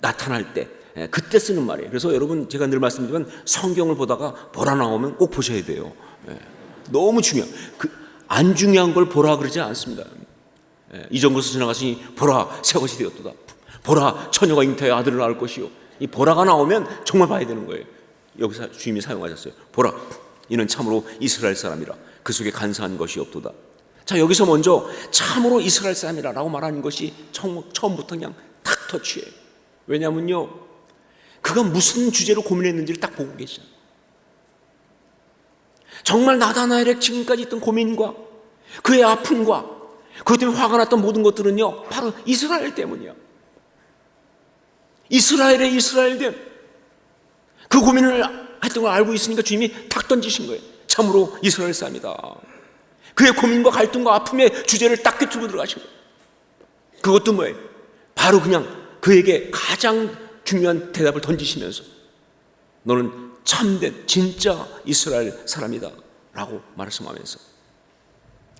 나타날 때 그때 쓰는 말이에요. 그래서 여러분, 제가 늘 말씀드리지만 성경을 보다가 보라 나오면 꼭 보셔야 돼요. 너무 중요해요. 안 중요한 걸 보라 그러지 않습니다. 이전것을 지나가시니 보라, 새 것이 되었도다. 보라, 처녀가 잉태하여 아들을 낳을 것이요. 이 보라가 나오면 정말 봐야 되는 거예요. 여기서 주님이 사용하셨어요. 보라, 이는 참으로 이스라엘 사람이라 그 속에 간사한 것이 없도다. 자, 여기서 먼저 참으로 이스라엘 사람이라고 말하는 것이 처음부터 그냥 탁 터치해요. 왜냐면요, 그가 무슨 주제로 고민했는지를 딱 보고 계시잖아요. 정말 나다나엘의 지금까지 있던 고민과 그의 아픔과 그것 때문에 화가 났던 모든 것들은요, 바로 이스라엘 때문이야. 이스라엘의 이스라엘됨, 그 고민을 했던 걸 알고 있으니까 주님이 탁 던지신 거예요. 참으로 이스라엘 사람이다. 그의 고민과 갈등과 아픔의 주제를 딱 꿰뚫고 들어가신 거예요. 그것도 뭐예요? 바로 그냥 그에게 가장 중요한 대답을 던지시면서 너는 참된 진짜 이스라엘 사람이다 라고 말씀하면서,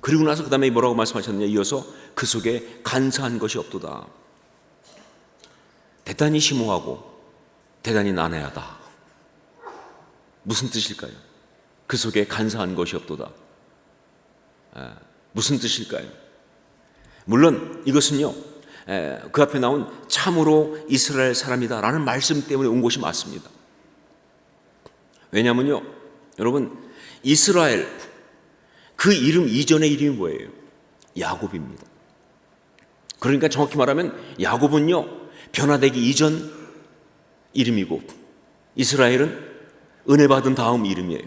그리고 나서 그 다음에 뭐라고 말씀하셨느냐, 이어서 그 속에 간사한 것이 없도다. 대단히 심오하고 대단히 난해하다. 무슨 뜻일까요? 그 속에 간사한 것이 없도다. 무슨 뜻일까요? 물론 이것은요, 그 앞에 나온 참으로 이스라엘 사람이다 라는 말씀 때문에 온 것이 맞습니다. 왜냐하면요, 여러분, 이스라엘 그 이름 이전의 이름이 뭐예요? 야곱입니다. 그러니까 정확히 말하면 야곱은요, 변화되기 이전 이름이고 이스라엘은 은혜 받은 다음 이름이에요.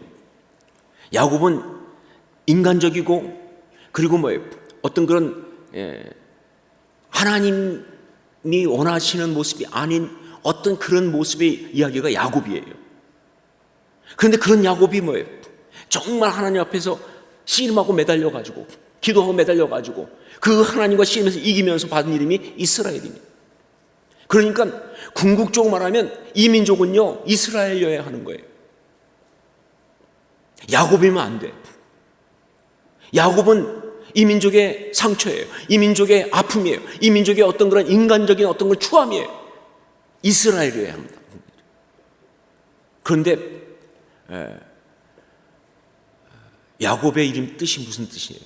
야곱은 인간적이고, 그리고 뭐예요? 어떤 그런 하나님이 원하시는 모습이 아닌 어떤 그런 모습의 이야기가 야곱이에요. 그런데 그런 야곱이 뭐예요? 정말 하나님 앞에서 씨름하고 매달려가지고, 기도하고 매달려가지고 그 하나님과 씨름해서 이기면서 받은 이름이 이스라엘입니다. 그러니까 궁극적으로 말하면 이 민족은요, 이스라엘이어야 하는 거예요. 야곱이면 안 돼. 야곱은 이 민족의 상처예요. 이 민족의 아픔이에요. 이 민족의 어떤 그런 인간적인 어떤 걸 추함이에요. 이스라엘이어야 합니다. 그런데 야곱의 이름 뜻이 무슨 뜻이에요?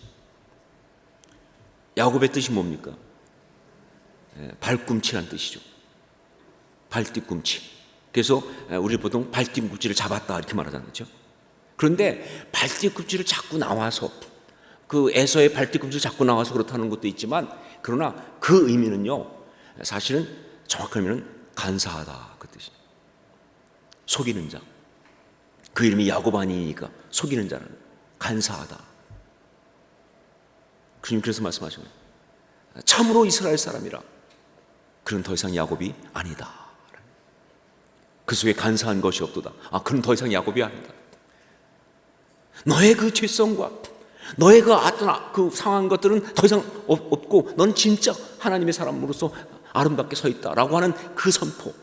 야곱의 뜻이 뭡니까? 발꿈치란 뜻이죠. 발뒤꿈치. 그래서 우리 보통 발뒤꿈치를 잡았다 이렇게 말하잖아요. 그런데 발뒤꿈치를 잡고 나와서, 그 에서의 발뒤꿈치를 잡고 나와서 그렇다는 것도 있지만, 그러나 그 의미는요, 사실은 정확한 의미는 간사하다 그 뜻이에요. 속이는 자. 그 이름이 야곱 아니니까 속이는 자는 간사하다. 주님 그래서 말씀하신 거예요. 참으로 이스라엘 사람이라 그는 더 이상 야곱이 아니다. 그 속에 간사한 것이 없도다. 그는 더 이상 야곱이 아니다. 너의 그 죄성과 너의 그 어떤 그 상한 것들은 더 이상 없고 넌 진짜 하나님의 사람으로서 아름답게 서 있다라고 하는 그 선포.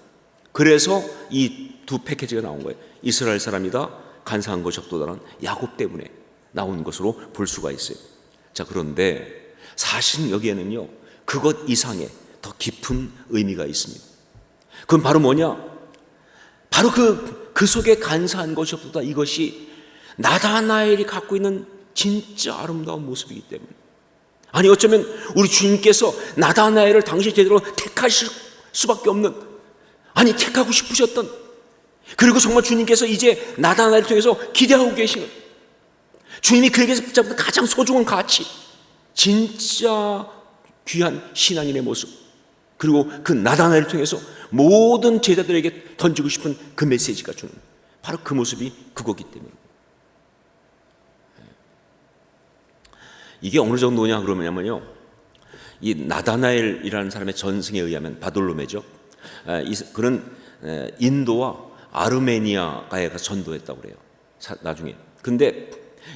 그래서 이 두 패키지가 나온 거예요. 이스라엘 사람이다, 간사한 것이 없도다라는 야곱 때문에 나온 것으로 볼 수가 있어요. 자, 그런데 사실 여기에는요, 그것 이상의 더 깊은 의미가 있습니다. 그건 바로 뭐냐? 바로 그 속에 간사한 것이 없도다, 이것이 나다나엘이 갖고 있는 진짜 아름다운 모습이기 때문에. 아니, 어쩌면 우리 주님께서 나다나엘을 당시 제대로 택하실 수밖에 없는, 아니 택하고 싶으셨던, 그리고 정말 주님께서 이제 나다나엘을 통해서 기대하고 계시는, 주님이 그에게서 붙잡은 가장 소중한 가치, 진짜 귀한 신앙인의 모습, 그리고 그 나다나엘을 통해서 모든 제자들에게 던지고 싶은 그 메시지가 주는 바로 그 모습이 그거기 때문에. 이게 어느 정도냐 그러면요, 이 나다나엘이라는 사람의 전승에 의하면, 바돌로메죠, 그는 인도와 아르메니아에 가서 전도했다고 그래요, 나중에. 근데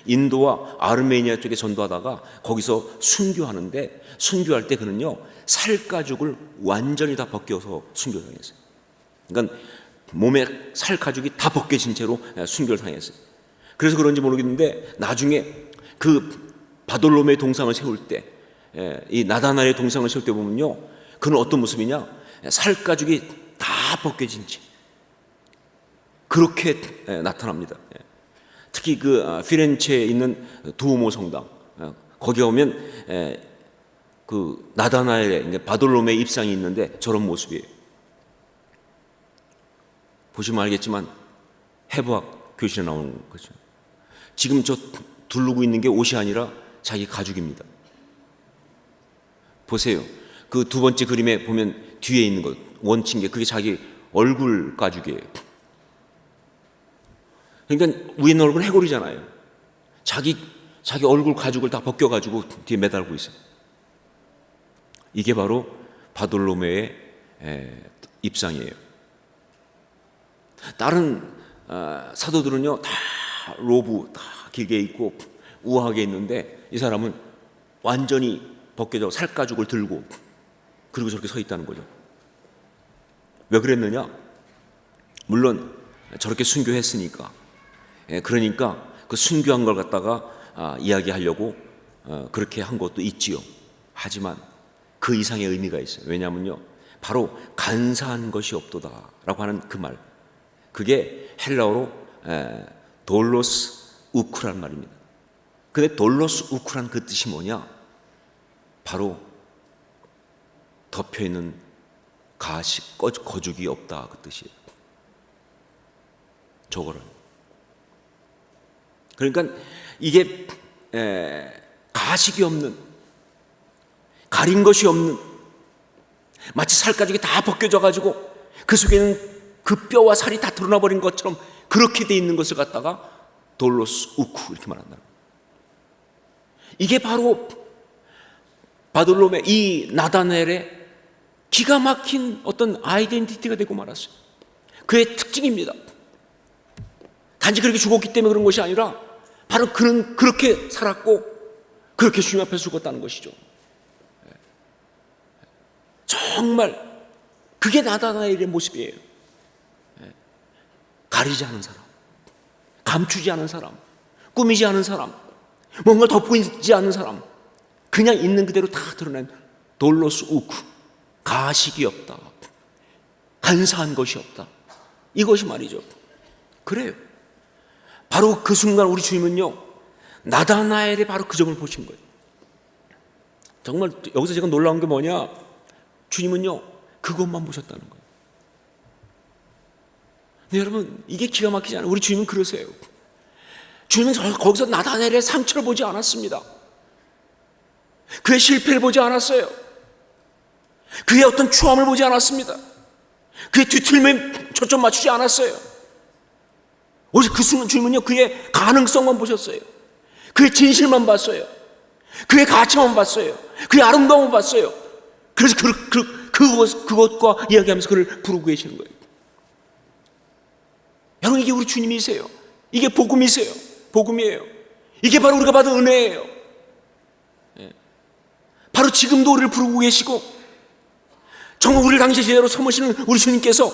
인도와 아르메니아 쪽에 전도하다가 거기서 순교하는데, 순교할 때 그는요, 살가죽을 완전히 다 벗겨서 순교를 당했어요. 그러니까 몸에 살가죽이 다 벗겨진 채로 순교를 당했어요. 그래서 그런지 모르겠는데 나중에 그 바돌로메의 동상을 세울 때, 이 나다나엘의 동상을 세울 때 보면요, 그는 어떤 모습이냐, 살가죽이 다 벗겨진 채 그렇게 나타납니다. 특히 그 피렌체에 있는 두오모 성당, 거기 오면 그 나다나엘의 바돌로메의 입상이 있는데 저런 모습이에요. 보시면 알겠지만 해부학 교실에 나오는 거죠. 지금 저 두르고 있는 게 옷이 아니라 자기 가죽입니다. 보세요. 그 두 번째 그림에 보면 뒤에 있는 것, 원친 게, 그게 자기 얼굴 가죽이에요. 그러니까 위에 있는 얼굴은 해골이잖아요. 자기 얼굴 가죽을 다 벗겨가지고 뒤에 매달고 있어요. 이게 바로 바돌로메의 입상이에요. 다른 사도들은요, 다 로브 다 길게 입고 우아하게 있는데, 이 사람은 완전히 벗겨져 살가죽을 들고 그리고 저렇게 서 있다는 거죠. 왜 그랬느냐? 물론 저렇게 순교했으니까, 그러니까 그 순교한 걸 갖다가 이야기하려고 그렇게 한 것도 있지요. 하지만 그 이상의 의미가 있어요. 왜냐하면요, 바로 간사한 것이 없도다라고 하는 그 말, 그게 헬라어로 돌로스 우크란 말입니다. 근데 돌로스 우크란 그 뜻이 뭐냐? 바로 덮여있는 가식, 거죽이 없다, 그 뜻이에요. 저거를. 그러니까 이게 가식이 없는, 가린 것이 없는, 마치 살가죽이 다 벗겨져 가지고 그 속에는 그 뼈와 살이 다 드러나 버린 것처럼 그렇게 돼 있는 것을 갖다가 돌로스 우쿠 이렇게 말한다. 이게 바로 바돌로메, 이 나다나엘의 기가 막힌 어떤 아이덴티티가 되고 말았어요. 그의 특징입니다. 단지 그렇게 죽었기 때문에 그런 것이 아니라 바로 그는 그렇게 살았고 그렇게 주님 앞에 죽었다는 것이죠. 정말 그게 나다나엘의 모습이에요. 가리지 않은 사람, 감추지 않은 사람, 꾸미지 않은 사람, 뭔가 덮어있지 않은 사람, 그냥 있는 그대로 다 드러낸 돌로스 우쿠, 가식이 없다, 간사한 것이 없다, 이것이 말이죠. 그래요. 바로 그 순간 우리 주님은요, 나다나엘의 바로 그 점을 보신 거예요. 정말 여기서 제가 놀라운 게 뭐냐, 주님은요 그것만 보셨다는 거예요. 네, 여러분, 이게 기가 막히지 않아요? 우리 주님은 그러세요. 주님은 거기서 나다나엘의 상처를 보지 않았습니다. 그의 실패를 보지 않았어요. 그의 어떤 추함을 보지 않았습니다. 그의 뒤틀림에 초점 맞추지 않았어요. 오직 그 순간 주님은요 그의 가능성만 보셨어요. 그의 진실만 봤어요. 그의 가치만 봤어요. 그의 아름다움만 봤어요. 그래서 그것과 이야기하면서 그를 부르고 계시는 거예요. 여러분, 이게 우리 주님이세요. 이게 복음이세요. 복음이에요. 이게 바로 우리가 받은 은혜예요. 바로 지금도 우리를 부르고 계시고 정말 우리를 당시 제자로 삼으시는 우리 주님께서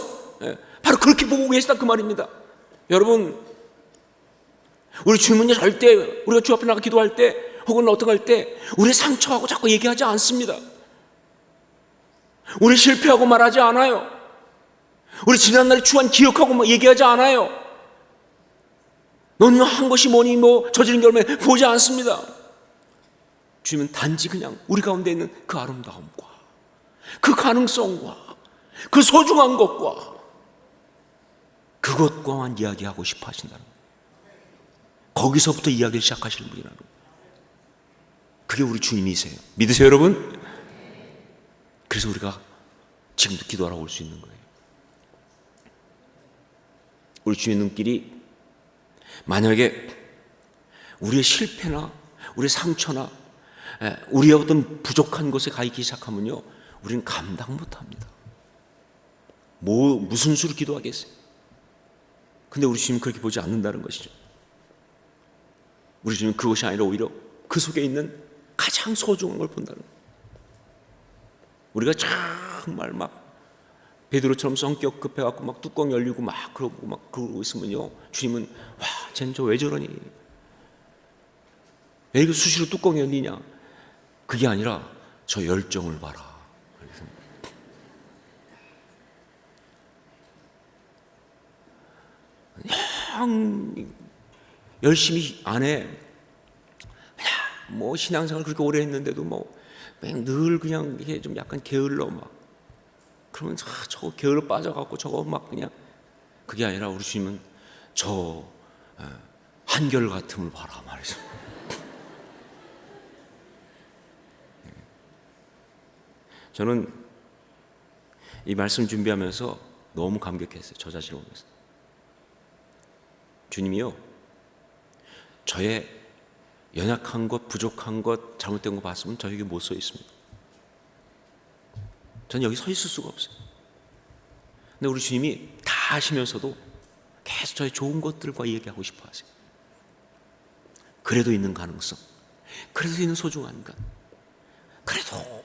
바로 그렇게 보고 계시다 그 말입니다. 여러분, 우리 주님은요 절대 우리가 주 앞에 나가 기도할 때 혹은 어떤 할 때 우리 상처하고 자꾸 얘기하지 않습니다. 우리 실패하고 말하지 않아요. 우리 지난날의 추한 기억하고 얘기하지 않아요. 넌 한 것이 뭐니 뭐 저지른 결말 보지 않습니다. 주님은 단지 그냥 우리 가운데 있는 그 아름다움과 그 가능성과 그 소중한 것과 그것과만 이야기하고 싶어 하신다는 거예요. 거기서부터 이야기를 시작하시는 분이라는 거예요. 그게 우리 주님이세요. 믿으세요 여러분? 그래서 우리가 지금도 기도하러 올 수 있는 거예요. 우리 주님의 눈길이 만약에 우리의 실패나 우리의 상처나 우리의 어떤 부족한 것에 가 있기 시작하면요 우리는 감당 못합니다. 무슨 수로 기도하겠어요? 근데 우리 주님은 그렇게 보지 않는다는 것이죠. 우리 주님은 그것이 아니라 오히려 그 속에 있는 가장 소중한 걸 본다는 거예요. 우리가 정말 막 베드로처럼 성격 급해갖고 막 뚜껑 열리고 막 그러고 있으면요 주님은 와 쟤는 저 왜 저러니, 왜 이렇게 수시로 뚜껑 열리냐, 그게 아니라 저 열정을 봐라. 그냥 열심히 안 해. 뭐 신앙생활 그렇게 오래 했는데도 뭐 늘 그냥 이게 좀 약간 게을러 막 그러면 저거 게을러 빠져갖고 저거 막 그냥, 그게 아니라 우리 주님은 저 한결같음을 봐라 말이죠. 저는 이 말씀 준비하면서 너무 감격했어요. 저 자신을 보면서. 주님이요 저의 연약한 것, 부족한 것, 잘못된 거 봤으면 저 여기 못 서 있습니다. 전 여기 서 있을 수가 없어요. 근데 우리 주님이 다 아시면서도 계속 저의 좋은 것들과 얘기하고 싶어 하세요. 그래도 있는 가능성, 그래도 있는 소중한 것, 그래도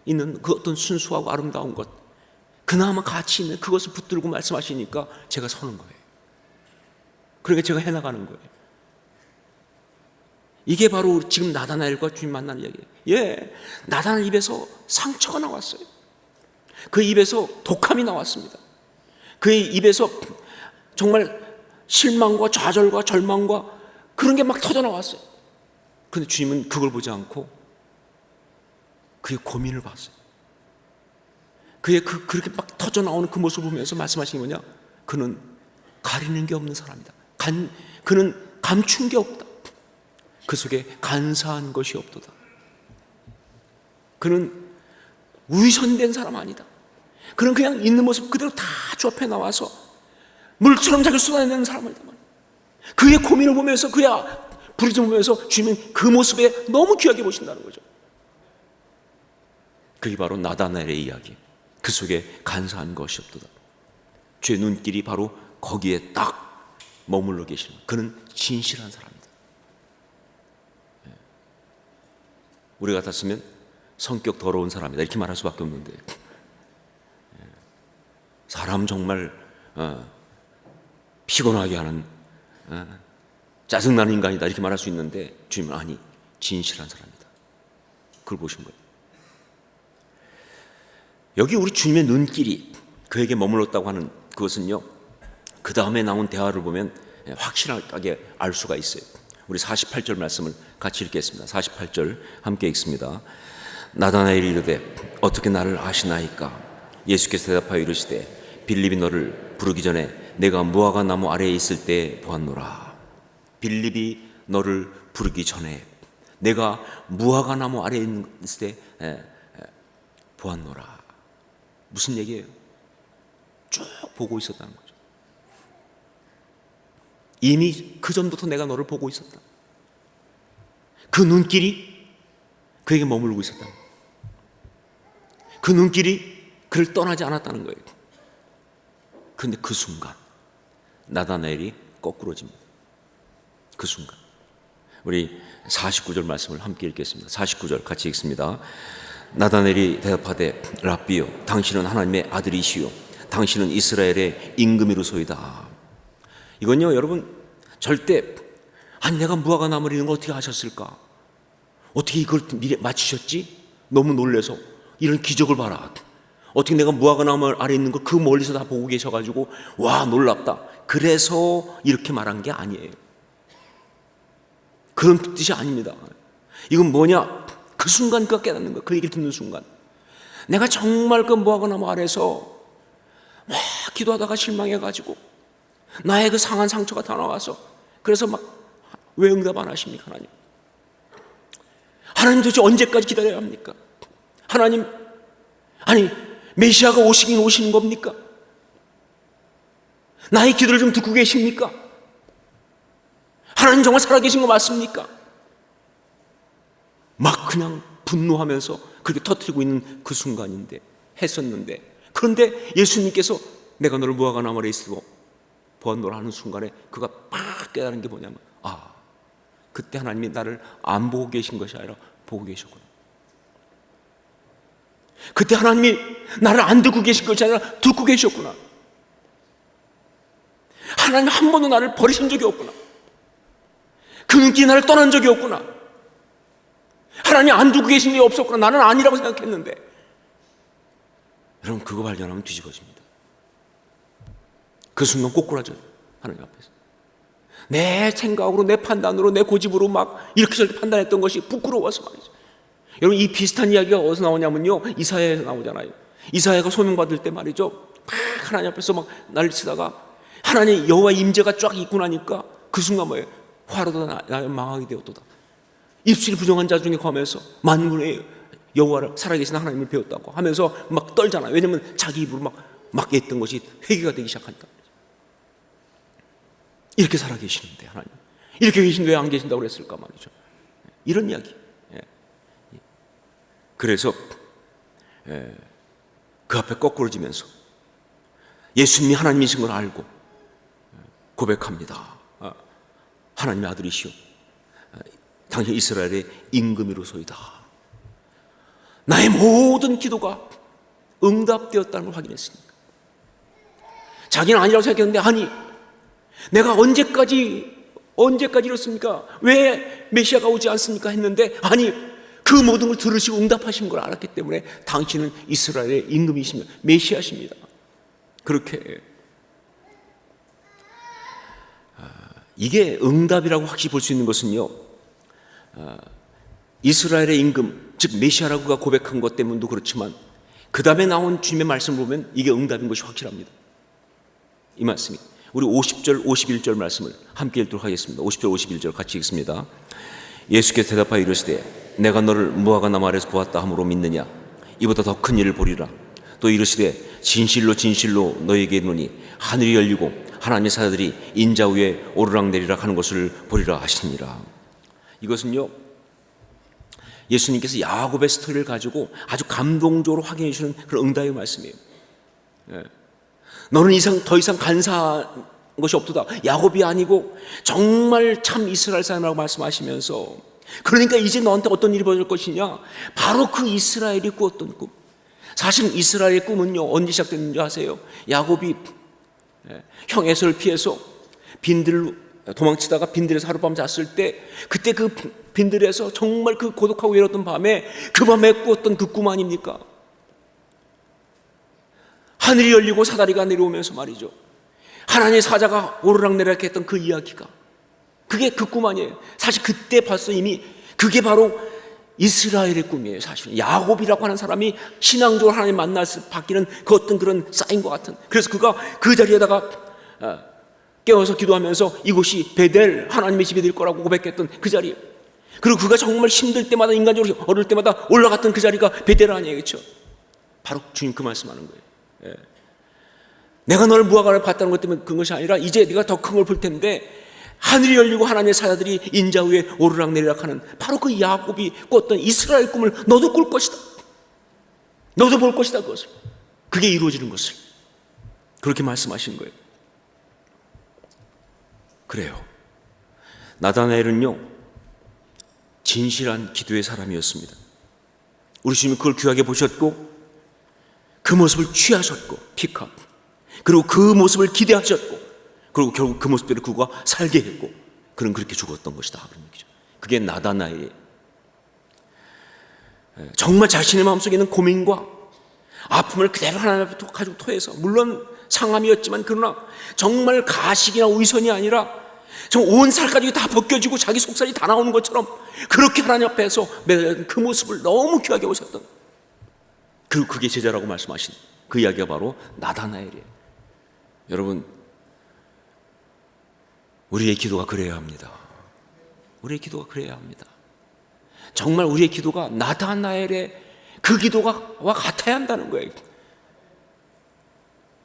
있는 그 어떤 순수하고 아름다운 것, 그나마 가치 있는 그것을 붙들고 말씀하시니까 제가 서는 거예요. 그러니까 제가 해나가는 거예요. 이게 바로 지금 나다나엘과 주님 만나는 이야기예요. 나다나엘 입에서 상처가 나왔어요. 그 입에서 독함이 나왔습니다. 그의 입에서 정말 실망과 좌절과 절망과 그런 게 막 터져 나왔어요. 그런데 주님은 그걸 보지 않고 그의 고민을 봤어요. 그의 그렇게 막 터져 나오는 그 모습을 보면서 말씀하신 게 뭐냐? 그는 가리는 게 없는 사람이다. 그는 감춘 게 없다. 그 속에 간사한 것이 없도다. 그는 위선된 사람 아니다. 그는 그냥 있는 모습 그대로 다 주 앞에 나와서 물처럼 자기를 쏟아내는 사람이다. 그의 고민을 보면서 그의 부르짖음을 보면서 주님은 그 모습에 너무 귀하게 보신다는 거죠. 그게 바로 나다나엘의 이야기. 그 속에 간사한 것이 없도다. 주의 눈길이 바로 거기에 딱 머물러 계시는, 그는 진실한 사람입니다. 우리 같았으면 성격 더러운 사람이다 이렇게 말할 수밖에 없는데, 사람 정말 피곤하게 하는 짜증나는 인간이다 이렇게 말할 수 있는데 주님은 아니, 진실한 사람이다. 그걸 보신 거예요. 여기 우리 주님의 눈길이 그에게 머물렀다고 하는 그것은요, 그 다음에 나온 대화를 보면 확실하게 알 수가 있어요. 우리 48절 말씀을 같이 읽겠습니다. 48절 함께 읽습니다. 나다나엘이 이르되 어떻게 나를 아시나이까? 예수께서 대답하여 이르시되 빌립이 너를 부르기 전에 내가 무화과 나무 아래에 있을 때 보았노라. 빌립이 너를 부르기 전에 내가 무화과 나무 아래에 있을 때 보았노라. 무슨 얘기예요? 쭉 보고 있었다는 거죠. 이미 그 전부터 내가 너를 보고 있었다. 그 눈길이 그에게 머물고 있었다. 그 눈길이 그를 떠나지 않았다는 거예요. 그런데 그 순간 나다나엘이 거꾸로집니다. 그 순간 우리 49절 말씀을 함께 읽겠습니다. 49절 같이 읽습니다. 나다넬이 대답하되 랍비요 당신은 하나님의 아들이시요 당신은 이스라엘의 임금이로소이다. 이건요 여러분 절대 아니 내가 무화과 나무를 이런 걸 어떻게 하셨을까? 어떻게 이걸 미리 맞추셨지? 너무 놀래서 이런 기적을 봐라. 어떻게 내가 무화과 나무 아래 있는 거 그 멀리서 다 보고 계셔가지고 와 놀랍다. 그래서 이렇게 말한 게 아니에요. 그런 뜻이 아닙니다. 이건 뭐냐? 그 순간 그가 깨닫는 거예요. 그 얘기를 듣는 순간 내가 정말 그 무화과 나무 아래서 막 기도하다가 실망해가지고 나의 그 상한 상처가 다 나와서 그래서 막 왜 응답 안 하십니까? 하나님 도대체 언제까지 기다려야 합니까? 하나님 아니 메시아가 오시긴 오시는 겁니까? 나의 기도를 좀 듣고 계십니까? 하나님 정말 살아계신 거 맞습니까? 막 그냥 분노하면서 그렇게 터뜨리고 있는 그 순간인데 했었는데 그런데 예수님께서 내가 너를 무화과 나무 아래 있어 보았노라 하는 순간에 그가 팍 깨달은 게 뭐냐면 그때 하나님이 나를 안 보고 계신 것이 아니라 보고 계셨구나. 그때 하나님이 나를 안 듣고 계신 것이 아니라 듣고 계셨구나. 하나님 한 번도 나를 버리신 적이 없구나. 그 눈길이 나를 떠난 적이 없구나. 하나님 안 두고 계신 게 없었구나. 나는 아니라고 생각했는데 여러분 그거 발견하면 뒤집어집니다. 그 순간 꼬꾸라져요. 하나님 앞에서 내 생각으로 내 판단으로 내 고집으로 막 이렇게 저렇게 판단했던 것이 부끄러워서 말이죠. 여러분 이 비슷한 이야기가 어디서 나오냐면요 이사야에서 나오잖아요. 이사야가 소명받을 때 말이죠 막 하나님 앞에서 막 난리치다가 하나님 여호와의 임재가 쫙 있고 나니까 그 순간 뭐예요? 화로다 나 망하게 되었도다. 입술이 부정한 자 중에 거하면서 만군의 여호와를 살아계신 하나님을 배웠다고 하면서 막 떨잖아요. 왜냐하면 자기 입으로 막 했던 것이 회개가 되기 시작하니까. 이렇게 살아계시는데 하나님 이렇게 계신데 왜 안 계신다고 그랬을까 말이죠. 이런 이야기. 그래서 그 앞에 거꾸로지면서 예수님이 하나님이신 걸 알고 고백합니다. 하나님의 아들이시오 당신 이스라엘의 임금이로소이다. 나의 모든 기도가 응답되었다는 걸 확인했으니까 자기는 아니라고 생각했는데 아니 내가 언제까지 이렇습니까? 왜 메시아가 오지 않습니까? 했는데 아니 그 모든 걸 들으시고 응답하신 걸 알았기 때문에 당신은 이스라엘의 임금이시며 메시아십니다. 그렇게 이게 응답이라고 확실히 볼 수 있는 것은요 이스라엘의 임금 즉 메시아라고가 고백한 것 때문도 그렇지만 그 다음에 나온 주님의 말씀을 보면 이게 응답인 것이 확실합니다. 이 말씀이 우리 50절 51절 말씀을 함께 읽도록 하겠습니다. 50절 51절 같이 읽습니다. 예수께서 대답하여 이르시되 내가 너를 무화과 나무 아래서 보았다 함으로 믿느냐? 이보다 더 큰 일을 보리라. 또 이르시되 진실로 진실로 너희에게 이르노니 하늘이 열리고 하나님의 사자들이 인자 위에 오르락내리락 하는 것을 보리라 하시니라. 이것은요 예수님께서 야곱의 스토리를 가지고 아주 감동적으로 확인해 주시는 그런 응답의 말씀이에요. 너는 더 이상 간사한 것이 없도다. 야곱이 아니고 정말 참 이스라엘 사람이라고 말씀하시면서 그러니까 이제 너한테 어떤 일이 벌어질 것이냐? 바로 그 이스라엘이 꾸었던 꿈. 사실 이스라엘의 꿈은요 언제 시작됐는지 아세요? 야곱이 형 에서를 피해서 도망치다가 빈들에서 하룻밤 잤을 때 그때 그 빈들에서 정말 그 고독하고 외로웠던 밤에 그 밤에 꾸었던 그 꿈 아닙니까? 하늘이 열리고 사다리가 내려오면서 말이죠 하나님의 사자가 오르락내리락 했던 그 이야기가 그게 그 꿈 아니에요. 사실 그때 벌써 이미 그게 바로 이스라엘의 꿈이에요. 사실 야곱이라고 하는 사람이 신앙적으로 하나님 만나서 바뀌는 그 어떤 그런 사인과 같은 그래서 그가 그 자리에다가 깨워서 기도하면서 이곳이 베델 하나님의 집이 될 거라고 고백했던 그 자리에 그리고 그가 정말 힘들 때마다 인간적으로 어릴 때마다 올라갔던 그 자리가 베델 아니에요. 그렇죠? 바로 주님 그 말씀하는 거예요. 내가 너를 무화과를 봤다는 것 때문에 그것이 아니라 이제 네가 더 큰 걸 볼 텐데 하늘이 열리고 하나님의 사자들이 인자 위에 오르락내리락 하는 바로 그 야곱이 꿨던 이스라엘 꿈을 너도 꿀 것이다. 너도 볼 것이다. 그것을 그게 이루어지는 것을 그렇게 말씀하신 거예요. 그래요. 나다나엘은요 진실한 기도의 사람이었습니다. 우리 주님이 그걸 귀하게 보셨고 그 모습을 취하셨고 픽업, 그리고 그 모습을 기대하셨고 그리고 결국 그 모습대로 그가 살게 했고 그는 그렇게 죽었던 것이다 그런 얘기죠. 그게 나다나엘이에요. 정말 자신의 마음속에 있는 고민과 아픔을 그대로 하나님 앞에 가지고 토해서, 물론 상함이었지만 그러나 정말 가식이나 위선이 아니라 온 살까지 다 벗겨지고 자기 속살이 다 나오는 것처럼 그렇게 하나님 앞에서 매달린 그 모습을 너무 귀하게 보셨던, 그리고 그게 제자라고 말씀하신 그 이야기가 바로 나다나엘이에요. 여러분, 우리의 기도가 그래야 합니다. 우리의 기도가 그래야 합니다. 정말 우리의 기도가 나다나엘의 그 기도와 같아야 한다는 거예요.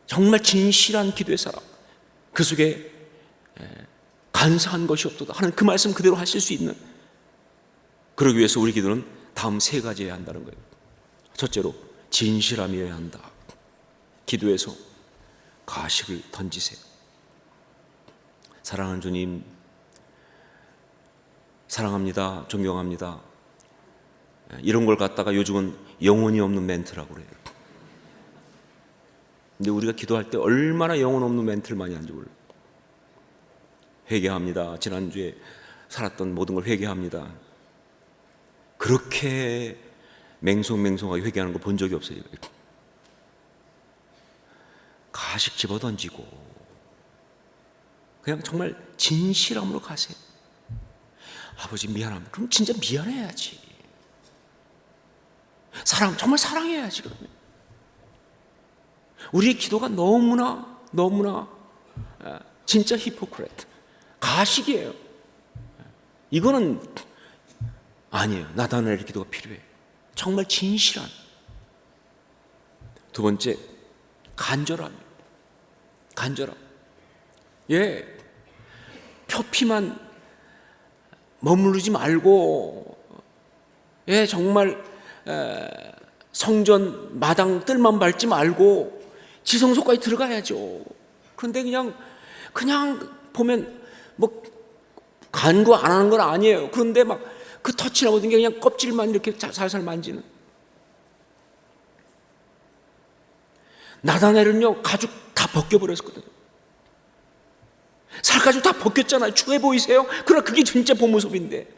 정말 진실한 기도의 사람, 그 속에 간사한 것이 없도다 하는 그 말씀 그대로 하실 수 있는, 그러기 위해서 우리 기도는 다음 세 가지여야 한다는 거예요. 첫째로 진실함이어야 한다. 기도에서 가식을 던지세요. 사랑하는 주님, 사랑합니다, 존경합니다, 이런 걸 갖다가 요즘은 영혼이 없는 멘트라고 그래요. 근데 우리가 기도할 때 얼마나 영혼 없는 멘트를 많이 하는지 몰라요. 회개합니다, 지난주에 살았던 모든 걸 회개합니다. 그렇게 맹송맹송하게 회개하는 거 본 적이 없어요. 가식 집어던지고 그냥 정말 진실함으로 가세요. 아버지 미안합니다. 그럼 진짜 미안해야지. 정말 사랑해야지. 그러면 우리의 기도가 너무나 진짜 히포크레트, 가식이에요. 이거는 아니에요. 나다나엘의 기도가 필요해요. 정말 진실한. 두 번째, 간절함이에요. 간절함. 표피만 머무르지 말고, 정말 성전 마당 뜰만 밟지 말고 지성소까지 들어가야죠. 그런데 그냥 보면 뭐 간구 안 하는 건 아니에요. 그런데 막 그 터치나 모든 게 그냥 껍질만 이렇게 살살 만지는. 나다나엘은요, 가죽 다 벗겨버렸거든요. 살가죽 다 벗겼잖아요. 추해 보이세요? 그러나 그게 진짜 본 모습인데,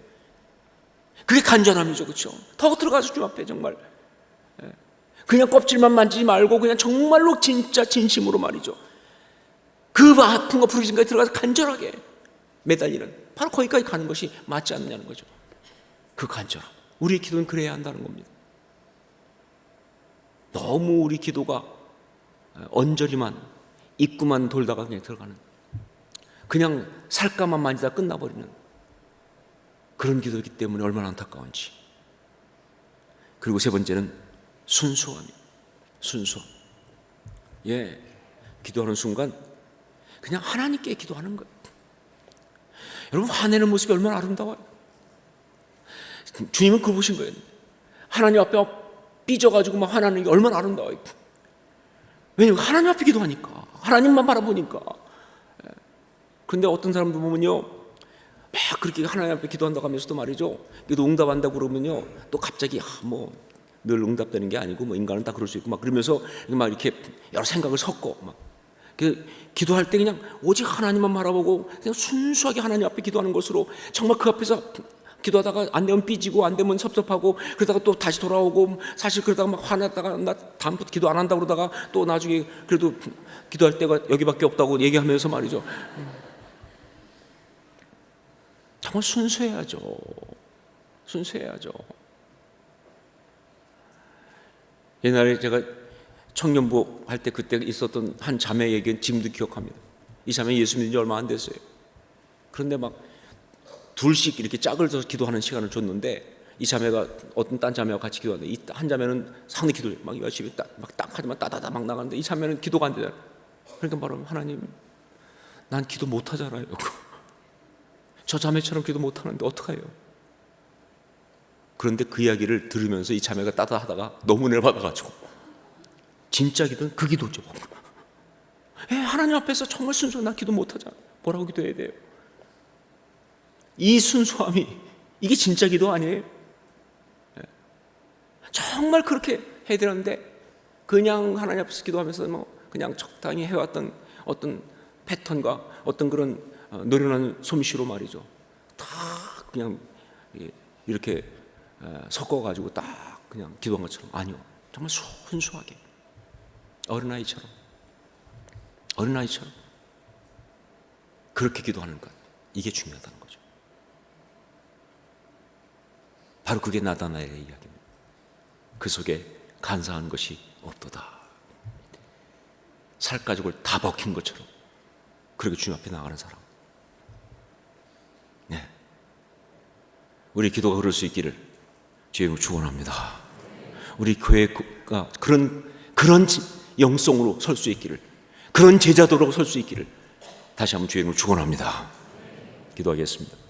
그게 간절함이죠. 그렇죠? 더 들어가서 주 앞에 정말 그냥 껍질만 만지지 말고 그냥 정말로 진짜 진심으로 말이죠, 그 아픔과 부르짖음까지 들어가서 간절하게 매달리는, 바로 거기까지 가는 것이 맞지 않느냐는 거죠. 그 간절함. 우리의 기도는 그래야 한다는 겁니다. 너무 우리 기도가 언저리만 입구만 돌다가 그냥 들어가는, 그냥 살까만 만지다 끝나버리는 그런 기도이기 때문에 얼마나 안타까운지. 그리고 세 번째는 순수함이에요. 순수함. 기도하는 순간 그냥 하나님께 기도하는 거예요. 여러분, 화내는 모습이 얼마나 아름다워요. 주님은 그걸 보신 거예요. 하나님 앞에 삐져가지고 막 화나는 게 얼마나 아름다워요. 왜냐면 하나님 앞에 기도하니까, 하나님만 바라보니까. 그런데 어떤 사람들 보면요, 막 그렇게 하나님 앞에 기도한다고 하면서도 말이죠, 그래도 응답한다고 그러면요, 또 갑자기 늘 응답되는 게 아니고 뭐 인간은 다 그럴 수 있고 막 그러면서 막 이렇게 여러 생각을 섞고 막 기도할 때 그냥 오직 하나님만 바라보고 그냥 순수하게 하나님 앞에 기도하는 것으로, 정말 그 앞에서 기도하다가 안 되면 삐지고 안 되면 섭섭하고 그러다가 또 다시 돌아오고, 사실 그러다가 막 화났다가 나 다음부터 기도 안 한다고 그러다가 또 나중에 그래도 기도할 때가 여기밖에 없다고 얘기하면서 말이죠, 정말 순수해야죠. 순수해야죠. 옛날에 제가 청년부 할 때 그때 있었던 한 자매 얘기는 지금도 기억합니다. 이 자매 예수 믿은 지 얼마 안 됐어요. 그런데 막 둘씩 이렇게 짝을 져서 기도하는 시간을 줬는데, 이 자매가 어떤 딴 자매와 같이 기도하는데, 이 한 자매는 상당히 기도를 막 열심히 딱 하지만 따다다 막 나가는데, 이 자매는 기도가 안 되잖아요. 그러니까 바로 하나님, 난 기도 못 하잖아요. 저 자매처럼 기도 못 하는데 어떡해요? 그런데 그 이야기를 들으면서 이 자매가 따다하다가 너무 은혜를 받아가지고, 진짜 기도는 그 기도죠. 하나님 앞에서 정말 순수한, 나 기도 못 하잖아. 뭐라고 기도해야 돼요? 이 순수함이 이게 진짜 기도 아니에요? 정말 그렇게 해야 되는데 그냥 하나님 앞에서 기도하면서 그냥 적당히 해왔던 어떤 패턴과 어떤 그런 노련한 솜씨로 말이죠, 다 그냥 이렇게 섞어가지고 딱 그냥 기도한 것처럼, 아니요, 정말 순수하게 어린아이처럼 그렇게 기도하는 것, 이게 중요하다는 거죠. 바로 그게 나다나엘의 이야기입니다. 그 속에 간사한 것이 없도다. 살가죽을 다 벗긴 것처럼 그렇게 주님 앞에 나가는 사람. 네, 우리 기도가 흐를 수 있기를 주님으로 축원합니다. 우리 교회가 그런 영성으로 설 수 있기를, 그런 제자도로 설 수 있기를 다시 한번 주님으로 축원합니다. 기도하겠습니다.